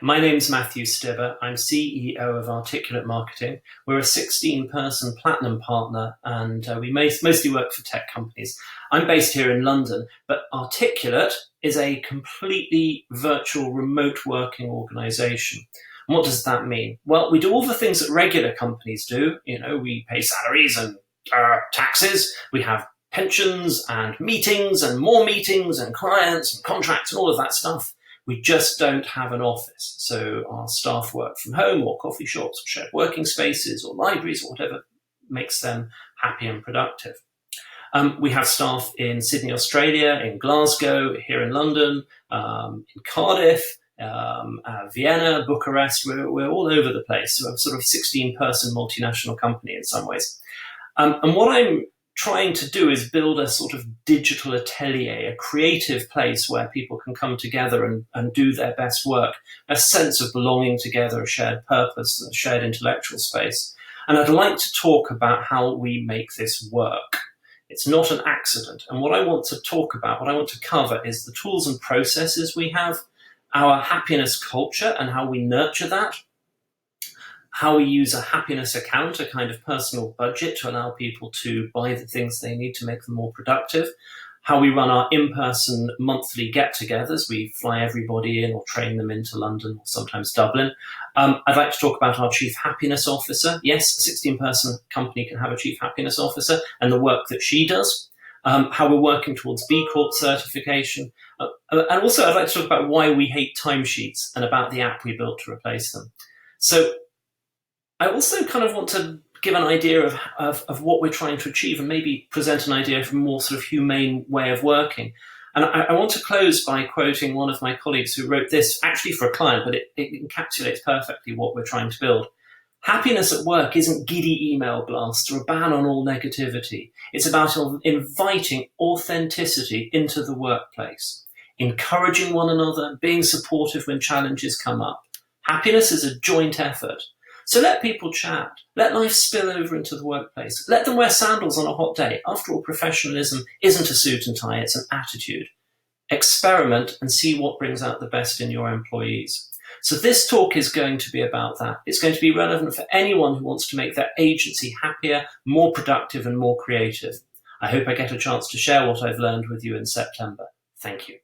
My name's Matthew Stibbe. I'm CEO of Articulate Marketing. We're a 16-person platinum partner, and we mostly work for tech companies. I'm based here in London, but Articulate is a completely virtual remote working organization. And what does that mean? Well, we do all the things that regular companies do. We pay salaries and taxes. We have pensions and meetings and more meetings and clients and contracts and all of that stuff. We just don't have an office. So our staff work from home or coffee shops or shared working spaces or libraries or whatever makes them happy and productive. We have staff in Sydney, Australia, in Glasgow, here in London, in Cardiff, Vienna, Bucharest. We're all over the place. So we're a sort of 16-person multinational company in some ways. And what I'm trying to do is build a sort of digital atelier, a creative place where people can come together and do their best work, a sense of belonging together, a shared purpose, a shared intellectual space. And I'd like to talk about how we make this work. It's not an accident. And what I want to talk about, what I want to cover is the tools and processes we have, our happiness culture and how we nurture that, how we use a happiness account, a kind of personal budget to allow people to buy the things they need to make them more productive, how we run our in-person monthly get-togethers. We fly everybody in or train them into London or sometimes Dublin. I'd like to talk about our Chief Happiness Officer. Yes, a 16-person company can have a Chief Happiness Officer and the work that she does, how we're working towards B Corp certification. And also I'd like to talk about why we hate timesheets and about the app we built to replace them. So I also kind of want to give an idea of what we're trying to achieve and maybe present an idea of a more sort of humane way of working. And I want to close by quoting one of my colleagues who wrote this, actually for a client, but it encapsulates perfectly what we're trying to build. Happiness at work isn't giddy email blasts or a ban on all negativity. It's about inviting authenticity into the workplace, encouraging one another, being supportive when challenges come up. Happiness is a joint effort. So let people chat. Let life spill over into the workplace. Let them wear sandals on a hot day. After all, professionalism isn't a suit and tie, it's an attitude. Experiment and see what brings out the best in your employees. So this talk is going to be about that. It's going to be relevant for anyone who wants to make their agency happier, more productive and more creative. I hope I get a chance to share what I've learned with you in September. Thank you.